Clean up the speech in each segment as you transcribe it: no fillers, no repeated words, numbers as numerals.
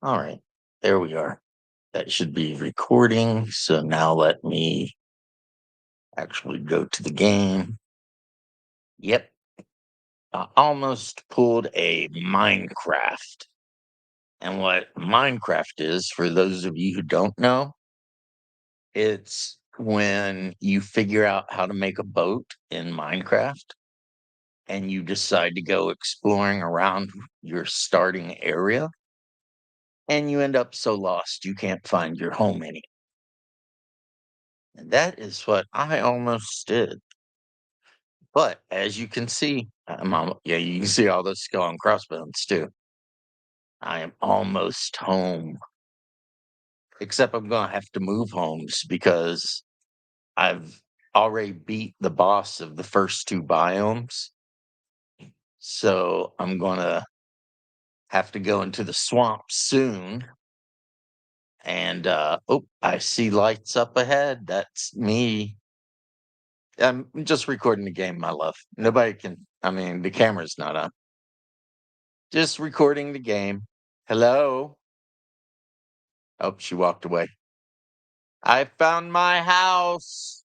All right, there we are. That should be recording. So now let me actually go to the game. Yep, I almost pulled a Minecraft. And what Minecraft is, for those of you who don't know, it's when you figure out how to make a boat in Minecraft and you decide to go exploring around your starting area and you end up so lost you can't find your home anymore. And that is what I almost did. But as you can see, yeah, you can see all the skull and crossbones too. I am almost home, except I'm gonna have to move homes because I've already beat the boss of the first two biomes. So I'm gonna have to go into the swamp soon. And oh, I see lights up ahead. That's me. I'm just recording the game, my love. Nobody can. I mean, the camera's not on. Just recording the game. Hello. Oh, she walked away. I found my house.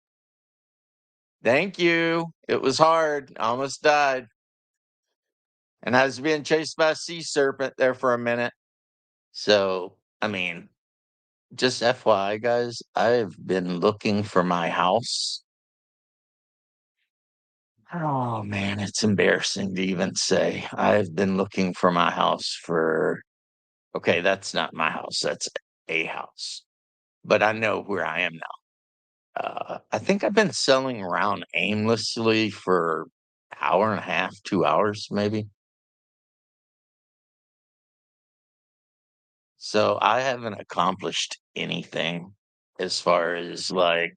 Thank you. It was hard. I almost died. And I was being chased by a sea serpent there for a minute. So, I mean, just FYI, guys, I've been looking for my house. Oh, man, it's embarrassing to even say. I've been looking for my house for, okay, that's not my house. That's a house. But I know where I am now. I think I've been selling around aimlessly for hour and a half, 2 hours maybe. So I haven't accomplished anything as far as like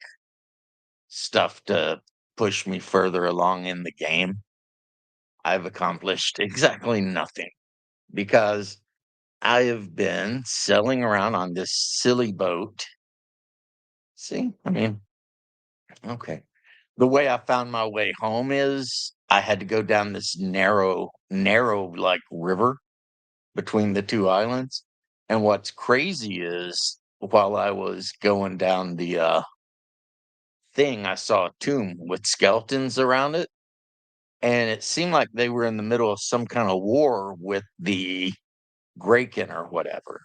stuff to push me further along in the game. I've accomplished exactly nothing because I have been selling around on this silly boat. See, I mean, okay. The way I found my way home is I had to go down this narrow like river between the two islands. And what's crazy is while I was going down the thing, I saw a tomb with skeletons around it. And it seemed like they were in the middle of some kind of war with the Graken or whatever,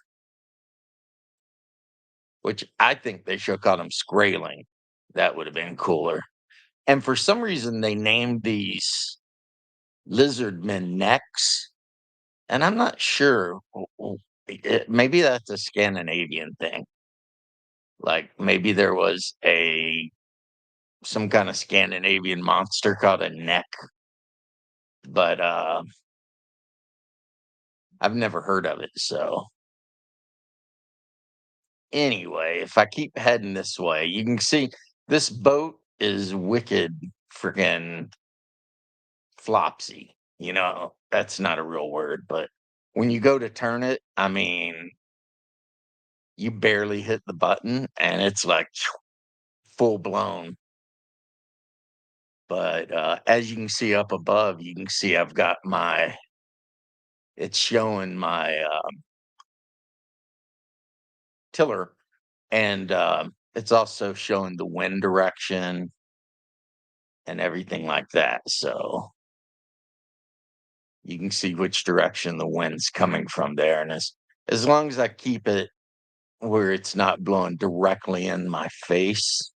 which I think they should have called them Skraeling. That would have been cooler. And for some reason, they named these lizard men necks. And I'm not sure. Maybe that's a Scandinavian thing. Like maybe there was a some kind of Scandinavian monster called a neck, but I've never heard of it. So anyway, if I keep heading this way, you can see this boat is wicked freaking flopsy. You know, that's not a real word, but when you go to turn it, I mean, you barely hit the button and it's like full blown. But as you can see up above, you can see I've got my, it's showing my tiller and it's also showing the wind direction and everything like that. So you can see which direction the wind's coming from there. And as long as I keep it where it's not blowing directly in my face,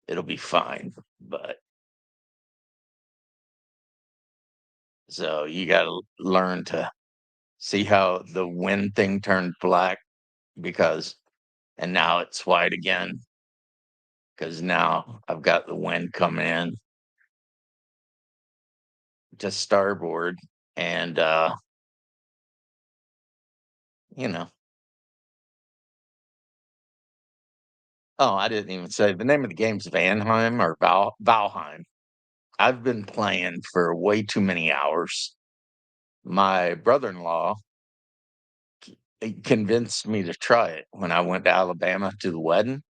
it'll be fine. But so you got to learn to see how the wind thing turned black because, and now it's white again because now I've got the wind coming in to starboard and, you know, oh, I didn't even say the name of the game's Vanheim or Valheim. I've been playing for way too many hours. My brother-in-law he convinced me to try it when I went to Alabama to the wedding,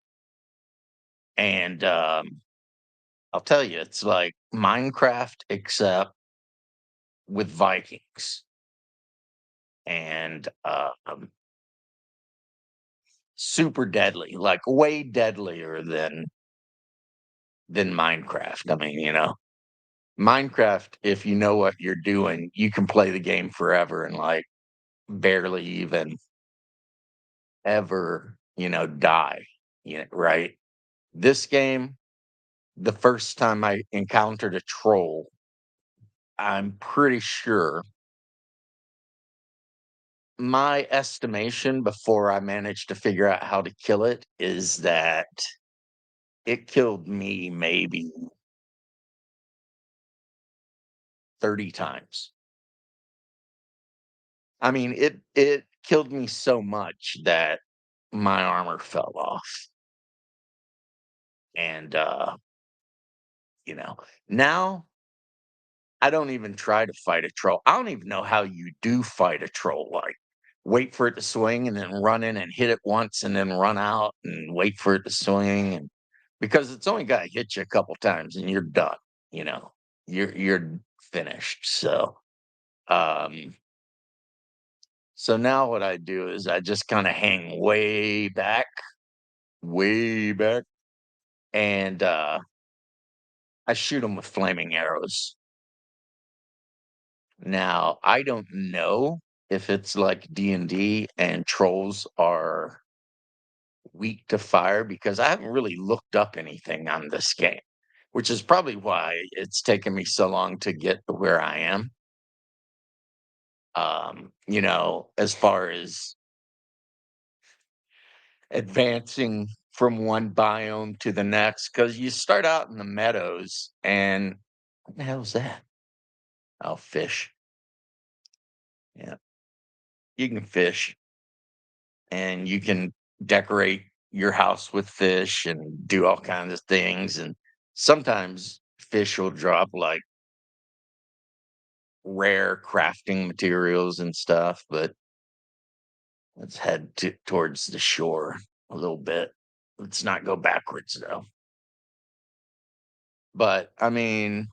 and, I'll tell you, it's like Minecraft except with Vikings, and, super deadly, like way deadlier than Minecraft. I mean, Minecraft, if you know what you're doing, you can play the game forever and like barely even ever, die. Right? This game, the first time I encountered a troll, I'm pretty sure my estimation before I managed to figure out how to kill it is that it killed me maybe 30 times. I mean, it killed me so much that my armor fell off. And you know, now I don't even try to fight a troll. I don't even know how you do fight a troll. Like, wait for it to swing and then run in and hit it once and then run out and wait for it to swing, and because it's only got to hit you a couple times and you're done. You know, you're finished. Um, so now what I do is I just kind of hang way back, and I shoot them with flaming arrows. Now, I don't know if it's like D&D and trolls are weak to fire because I haven't really looked up anything on this game, which is probably why it's taken me so long to get to where I am. As far as advancing from one biome to the next, because you start out in the meadows and what the hell is that? Oh, fish. Yeah, you can fish and you can decorate your house with fish and do all kinds of things. And sometimes fish will drop like rare crafting materials and stuff. But let's head towards the shore a little bit. Let's not go backwards though. But I mean,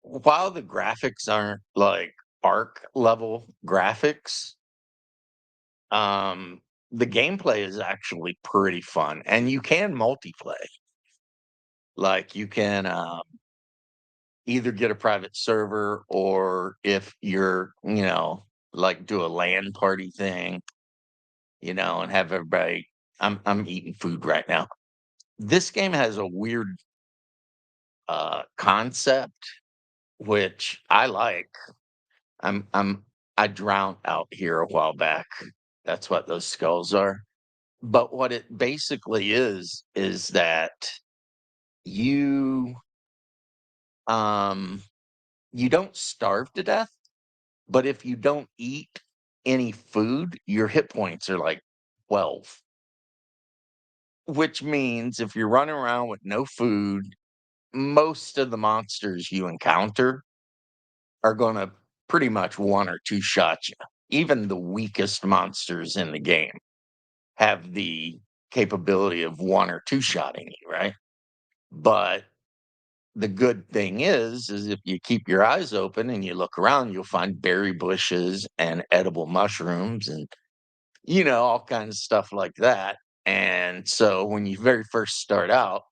while the graphics aren't like arc level graphics, um, the gameplay is actually pretty fun, and you can multiplay. Like you can either get a private server or if you're, like do a LAN party thing, and have everybody. I'm eating food right now. This game has a weird concept which I like. I'm I drowned out here a while back. That's what those skulls are. But what it basically is that you um you don't starve to death, but if you don't eat any food, your hit points are like 12, which means if you're running around with no food, most of the monsters you encounter are going to pretty much one or two shot you. Even the weakest monsters in the game have the capability of one or two shotting you, right? But the good thing is if you keep your eyes open and you look around, you'll find berry bushes and edible mushrooms and all kinds of stuff like that. And so when you very first start out,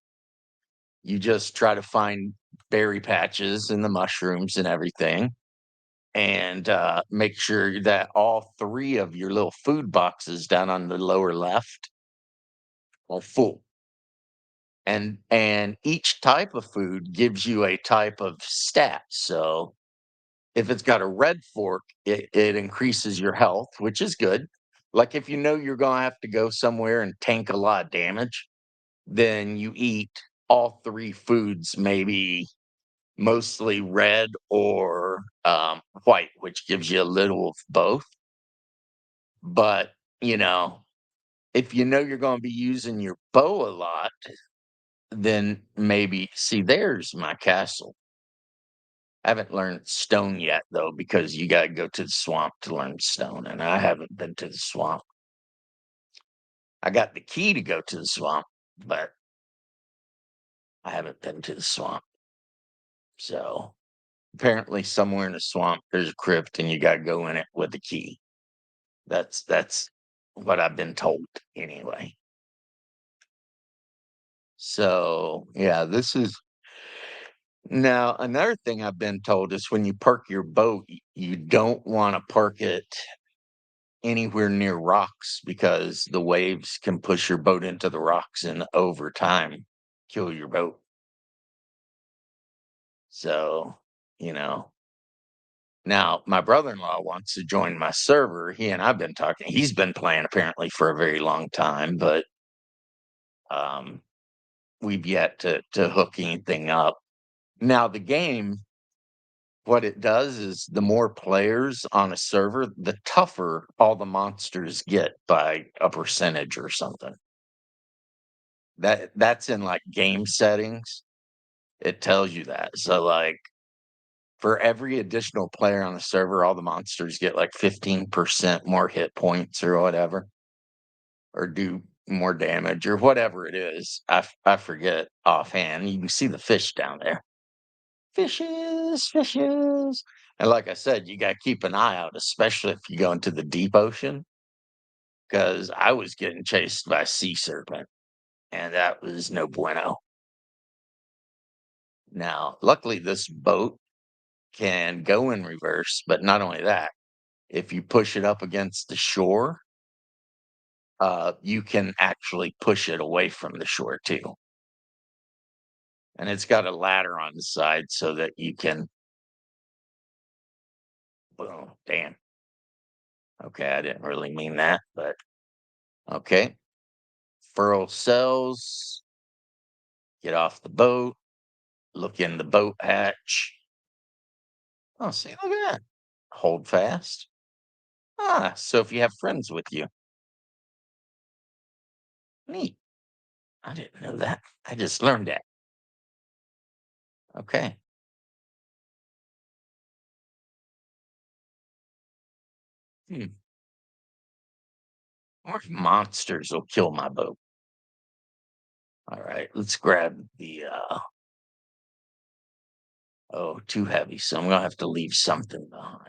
you just try to find berry patches and the mushrooms and everything, and make sure that all three of your little food boxes down on the lower left are full. And each type of food gives you a type of stat. So if it's got a red fork, it increases your health, which is good. Like if you know you're gonna have to go somewhere and tank a lot of damage, then you eat all three foods, maybe mostly red or white, which gives you a little of both. But if you know you're going to be using your bow a lot, then maybe see there's my castle. I haven't learned stone yet though, because you got to go to the swamp to learn stone, and I haven't been to the swamp. I got the key to go to the swamp, but I haven't been to the swamp. So apparently, somewhere in the swamp there's a crypt, and you got to go in it with the key. That's what I've been told anyway. So, yeah, this is now another thing I've been told is when you park your boat, you don't want to park it anywhere near rocks because the waves can push your boat into the rocks and over time kill your boat. So, you know, now my brother-in-law wants to join my server. He and I've been talking. He's been playing apparently for a very long time, but um, we've yet to hook anything up. Now the game, what it does is the more players on a server, the tougher all the monsters get by a percentage or something. That's in like game settings. It tells you that. So like for every additional player on the server, all the monsters get like 15% more hit points or whatever, or do more damage or whatever it is. I forget offhand. You can see the fish down there. Fishes, fishes. And like I said, you got to keep an eye out, especially if you go into the deep ocean, because I was getting chased by a sea serpent, and that was no bueno. Now, luckily, this boat can go in reverse, but not only that, if you push it up against the shore, you can actually push it away from the shore too. And it's got a ladder on the side so that you can. Well, damn. Okay, I didn't really mean that, but okay. Furl sails, get off the boat, look in the boat hatch. Oh, see, look at that. Hold fast. Ah, so if you have friends with you, neat. I didn't know that. I just learned that. Okay. Hmm. More monsters will kill my boat. All right, let's grab the oh, too heavy. So I'm gonna have to leave something behind.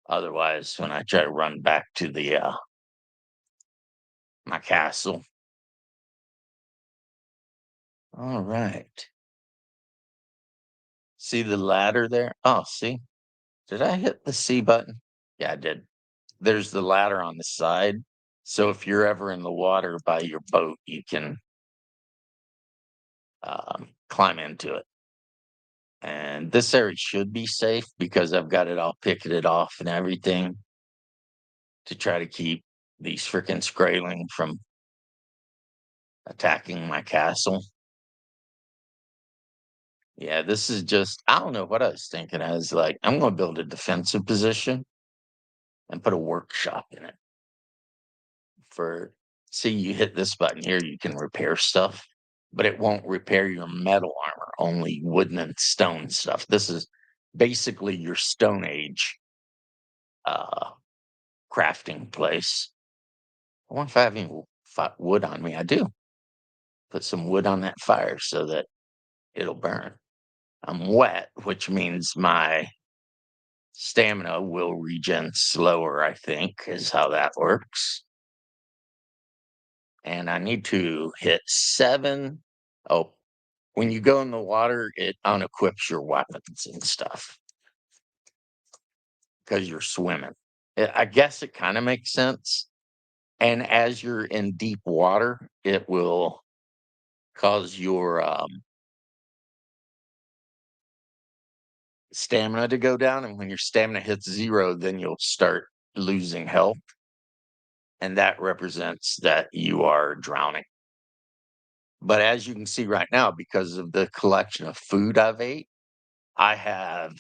Otherwise, when I try to run back to the my castle. All right. See the ladder there? Oh, see? Did I hit the C button? Yeah, I did. There's the ladder on the side. So if you're ever in the water by your boat, you can climb into it. And this area should be safe because I've got it all picketed off and everything to try to keep these freaking Skraeling from attacking my castle. Yeah, this is just, I don't know what I was thinking. I was like, I'm going to build a defensive position and put a workshop in it for, see, you hit this button here, you can repair stuff, but it won't repair your metal armor, only wooden and stone stuff. This is basically your Stone Age uh, crafting place. I wonder if I have any wood on me. I do. Put some wood on that fire so that it'll burn. I'm wet, which means my stamina will regen slower, I think, is how that works. And I need to hit 7. Oh, when you go in the water, it unequips your weapons and stuff because you're swimming. I guess it kind of makes sense. And as you're in deep water, it will cause your stamina to go down. And when your stamina hits 0, then you'll start losing health. And that represents that you are drowning. But as you can see right now, because of the collection of food I've ate, I have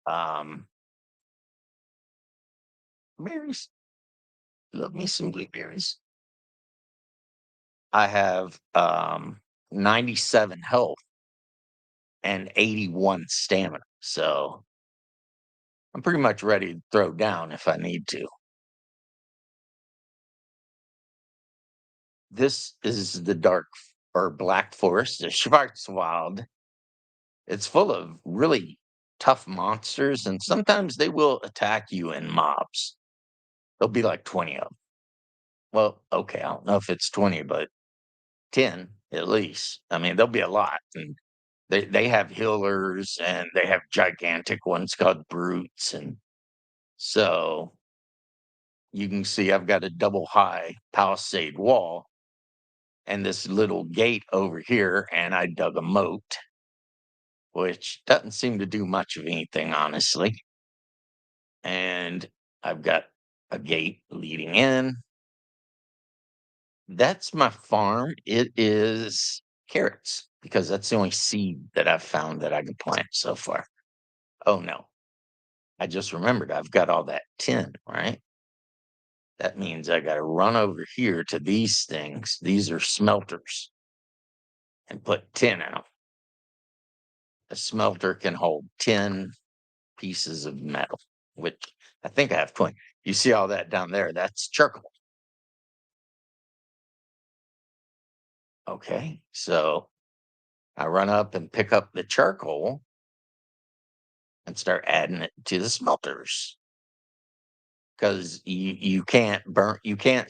um, berries. Love me some blueberries. I have 97 health and 81 stamina. So I'm pretty much ready to throw down if I need to. This is the dark or black forest, the Schwarzwald. It's full of really tough monsters, and sometimes they will attack you in mobs. There'll be like 20 of them. Well, okay, I don't know if it's 20, but 10 at least. I mean, there'll be a lot. And they have healers and they have gigantic ones called brutes. And so you can see I've got a double high palisade wall and this little gate over here, and I dug a moat, which doesn't seem to do much of anything, honestly. And I've got a gate leading in. That's my farm. It is carrots because that's the only seed that I've found that I can plant so far. Oh no, I just remembered I've got all that tin, right? That means I got to run over here to these things. These are smelters and put tin in them. A smelter can hold 10 pieces of metal, which I think I have 20. You see all that down there? That's charcoal. Okay. So I run up and pick up the charcoal and start adding it to the smelters because you can't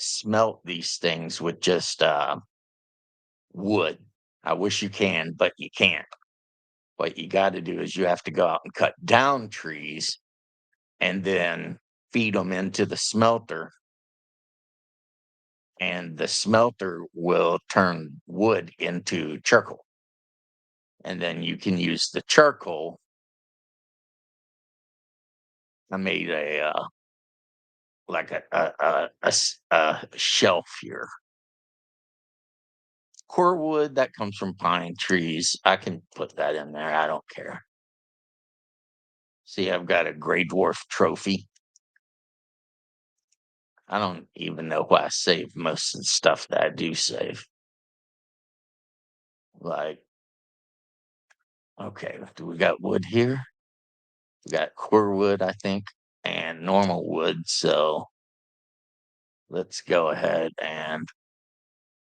smelt these things with just wood. I wish you can, but you can't. What you got to do is you have to go out and cut down trees and then feed them into the smelter, and the smelter will turn wood into charcoal. And then you can use the charcoal. I made a like a shelf here. Core wood that comes from pine trees. I can put that in there. I don't care. See, I've got a gray dwarf trophy. I don't even know why I save most of the stuff that I do save. Like, okay, do we got wood here? We got core wood, I think, and normal wood. So let's go ahead and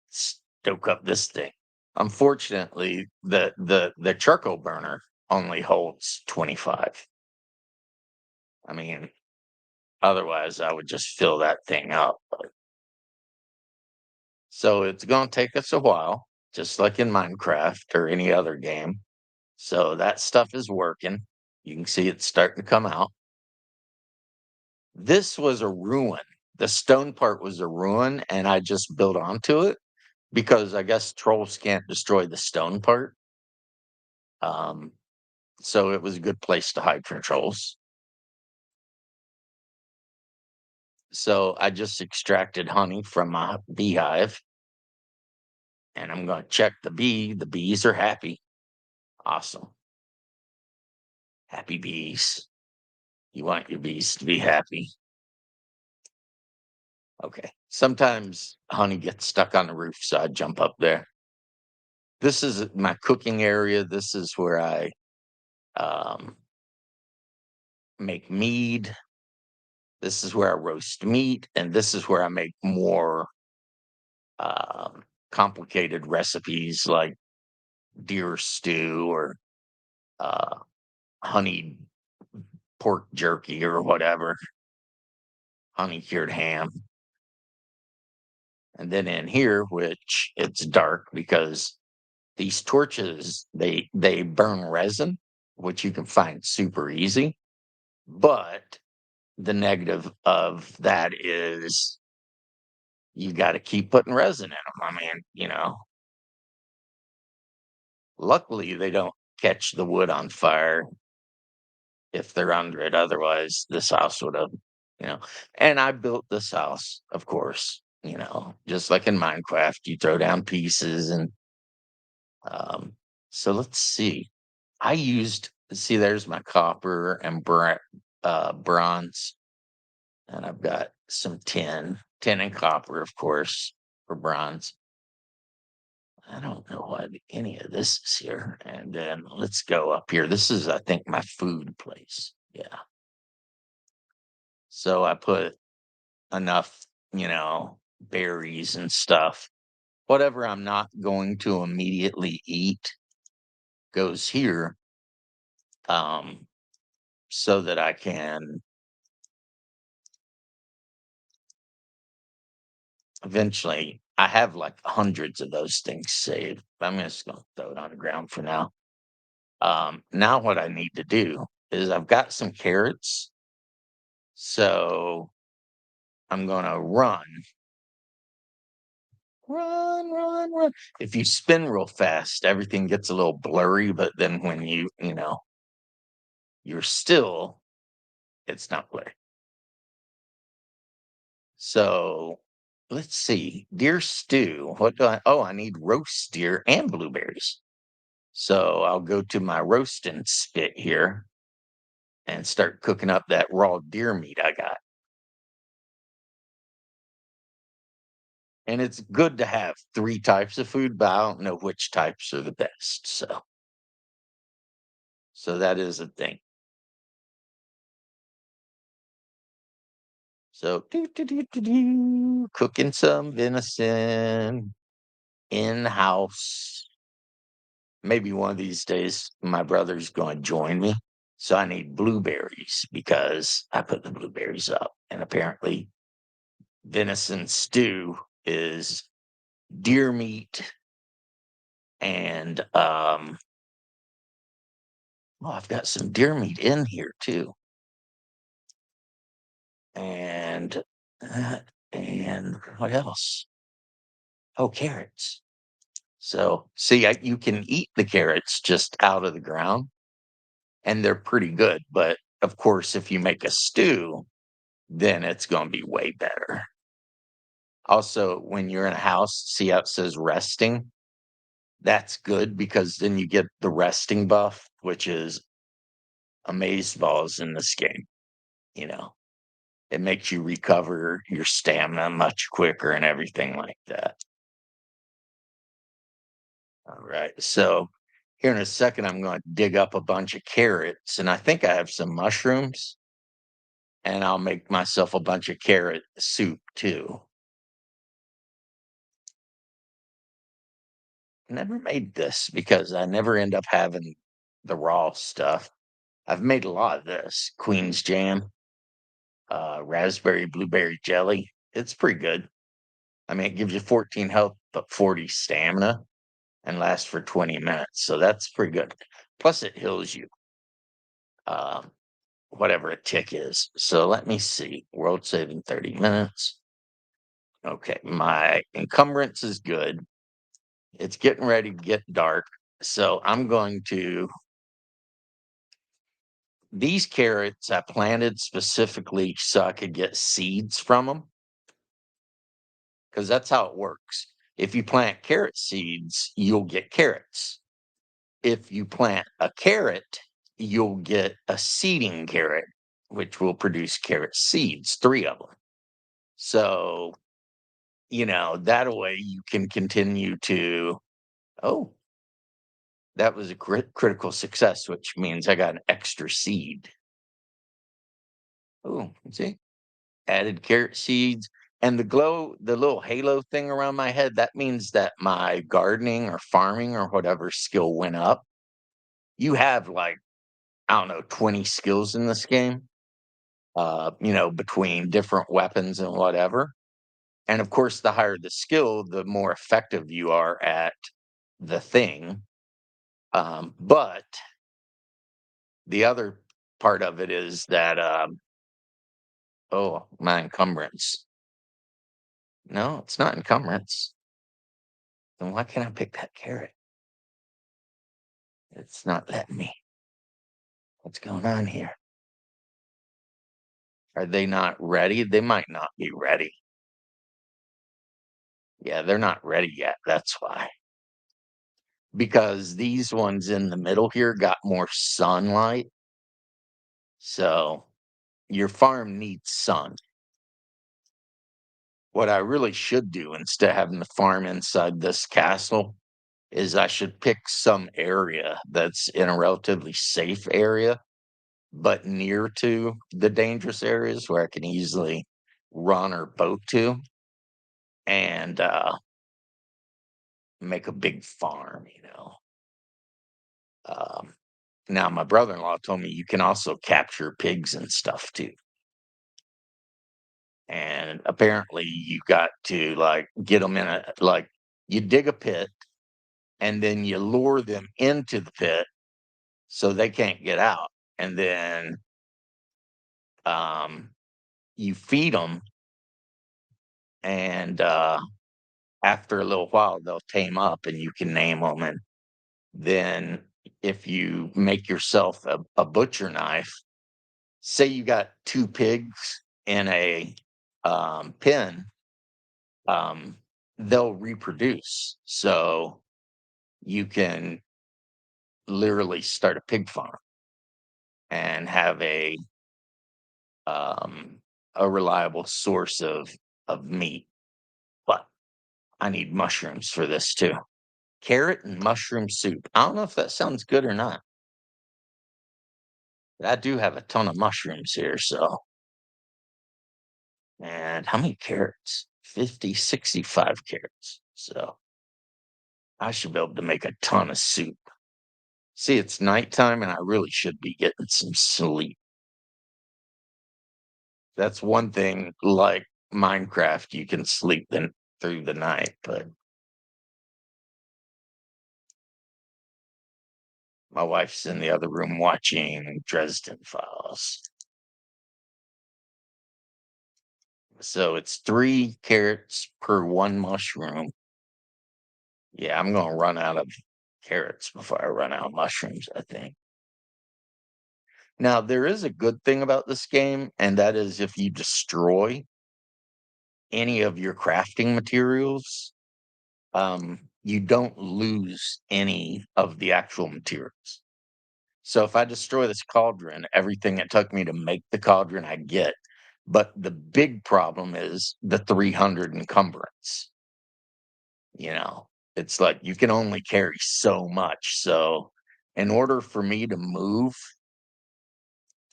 stoke up this thing. Unfortunately, the charcoal burner only holds 25. I mean, otherwise I would just fill that thing up. So it's going to take us a while, just like in Minecraft or any other game. So that stuff is working. You can see it's starting to come out. This was a ruin. The stone part was a ruin, and I just built onto it because I guess trolls can't destroy the stone part. Um, so it was a good place to hide from trolls. So I just extracted honey from my beehive, and I'm going to check the bee. The bees are happy. Awesome. Happy bees. You want your bees to be happy. Okay. Sometimes honey gets stuck on the roof, so I jump up there. This is my cooking area. This is where I um, make mead. This is where I roast meat, and this is where I make more complicated recipes like deer stew or uh, honey pork jerky or whatever, honey cured ham. And then in here, which it's dark because these torches they burn resin, which you can find super easy. But the negative of that is you got to keep putting resin in them. I mean, luckily they don't catch the wood on fire if they're under it. Otherwise, this house would have, you know. And I built this house, of course, just like in Minecraft, you throw down pieces and um, so let's see. See, there's my copper and bronze, and I've got some tin and copper, of course, for bronze. I don't know what any of this is here. And then let's go up here. This is, I think, my food place. Yeah. So I put enough, berries and stuff. Whatever I'm not going to immediately eat goes here, um, so that I can eventually, I have like hundreds of those things saved. I'm just gonna throw it on the ground for now. Now what I need to do is I've got some carrots, so I'm gonna run. If you spin real fast, everything gets a little blurry, but then when you're still, it's not blurry. So let's see. Deer stew. What do I Oh, I need roast deer and blueberries. So I'll go to my roasting spit here and start cooking up that raw deer meat I got. And it's good to have 3 types of food, but I don't know which types are the best. So that is a thing. So cooking some venison in-house. Maybe one of these days my brother's going to join me. So I need blueberries because I put the blueberries up. And apparently, venison stew is deer meat and oh, I've got some deer meat in here too. And uh, and what else? Oh, carrots. So see, you can eat the carrots just out of the ground, and they're pretty good. But of course, if you make a stew, then it's going to be way better. Also, when you're in a house, see how it says resting? That's good because then you get the resting buff, which is amaze balls in this game. You know, it makes you recover your stamina much quicker and everything like that. All right. So here in a second, I'm going to dig up a bunch of carrots, and I think I have some mushrooms, and I'll make myself a bunch of carrot soup too. Never made this because I never end up having the raw stuff. I've made a lot of this Queen's jam, raspberry blueberry jelly. It's pretty good. I mean, it gives you 14 health, but 40 stamina and lasts for 20 minutes. So that's pretty good. Plus, it heals you, um, whatever a tick is. So let me see. World saving 30 minutes. Okay. My encumbrance is good. It's getting ready to get dark. So I'm going to these carrots I planted specifically so I could get seeds from them because that's how it works. If you plant carrot seeds, you'll get carrots. If you plant a carrot, you'll get a seeding carrot, which will produce carrot seeds, 3 of them. So, that way you can continue to oh, that was a critical success, which means I got an extra seed. Oh, see? Added carrot seeds, and the little halo thing around my head, that means that my gardening or farming or whatever skill went up. You have, like, I don't know, 20 skills in this game, between different weapons and whatever. And of course, the higher the skill, the more effective you are at the thing. But the other part of it is that, oh, my encumbrance. No, it's not encumbrance. Then why can't I pick that carrot? It's not letting me. What's going on here? Are they not ready? They might not be ready. Yeah, they're not ready yet. That's why. Because these ones in the middle here got more sunlight. So your farm needs sun. What I really should do instead of having the farm inside this castle is I should pick some area that's in a relatively safe area, but near to the dangerous areas where I can easily run or boat to and make a big farm. Um, Now, my brother in law told me you can also capture pigs and stuff too. and apparently you got to, like, get them in a like, you dig a pit, and then you lure them into the pit so they can't get out, and then, um, you feed them, and, after a little while, they'll tame up, and you can name them. And then if you make yourself a butcher knife, say you got 2 pigs in a, pen, um, they'll reproduce. So you can literally start a pig farm and have um, a reliable source of meat. But I need mushrooms for this too. Carrot and mushroom soup. I don't know if that sounds good or not. I do have a ton of mushrooms here, so and how many carrots? 50, 65 carrots. So I should be able to make a ton of soup. See, it's nighttime and I really should be getting some sleep. That's one thing, like Minecraft, you can sleep then through the night, but my wife's in the other room watching Dresden Files. So it's 3 carrots per 1 mushroom. Yeah, I'm gonna run out of carrots before I run out of mushrooms, I think. Now, there is a good thing about this game, and that is if you destroy any of your crafting materials, you don't lose any of the actual materials. So if I destroy this cauldron, everything it took me to make the cauldron I get. But the big problem is the 300 encumbrance. You know, it's like you can only carry so much. So in order for me to move,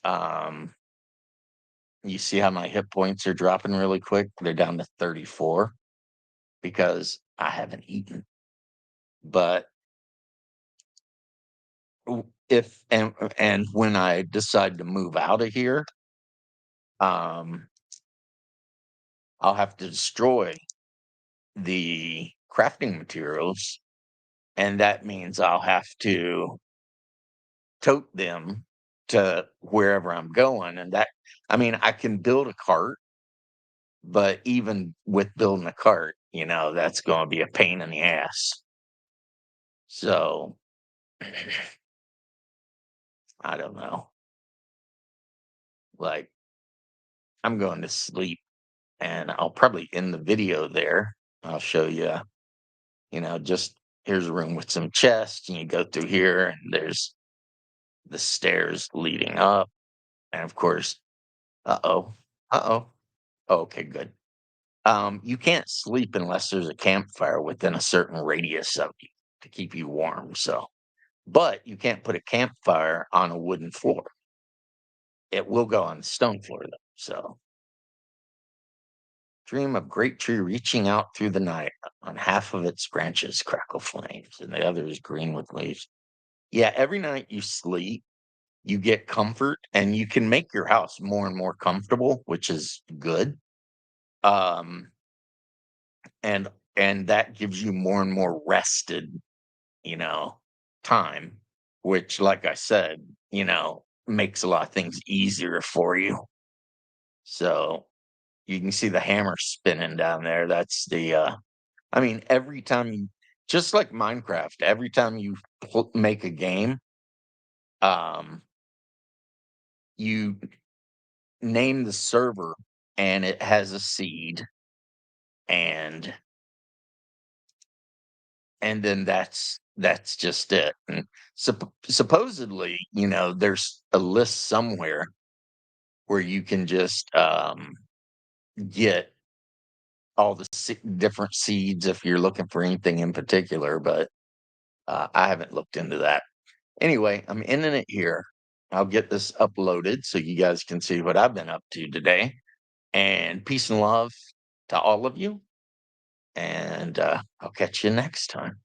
um, you see how my hit points are dropping really quick? They're down to 34 because I haven't eaten. But if and when I decide to move out of here, um, I'll have to destroy the crafting materials, and that means I'll have to tote them to wherever I'm going. And that, I mean, I can build a cart, but even with building a cart, that's going to be a pain in the ass. So I don't know. Like, I'm going to sleep and I'll probably end the video there. I'll show you, just here's a room with some chests, and you go through here, and there's the stairs leading up. And of course, uh-oh, uh-oh. Okay, good. You can't sleep unless there's a campfire within a certain radius of you to keep you warm. So, but you can't put a campfire on a wooden floor. It will go on the stone floor though. So, dream of great tree reaching out through the night. On half of its branches crackle flames, and the other is green with leaves. Yeah, every night you sleep, you get comfort, and you can make your house more and more comfortable, which is good. Um, and and that gives you more and more rested, you know, time, which, like I said, makes a lot of things easier for you. So you can see the hammer spinning down there. That's the I mean, every time you just like Minecraft, every time you make a game, um, you name the server and it has a seed, and then that's just it. And supposedly, there's a list somewhere where you can just get all the different seeds if you're looking for anything in particular, but I haven't looked into that. Anyway, I'm ending it here. I'll get this uploaded so you guys can see what I've been up to today. And peace and love to all of you. And I'll catch you next time.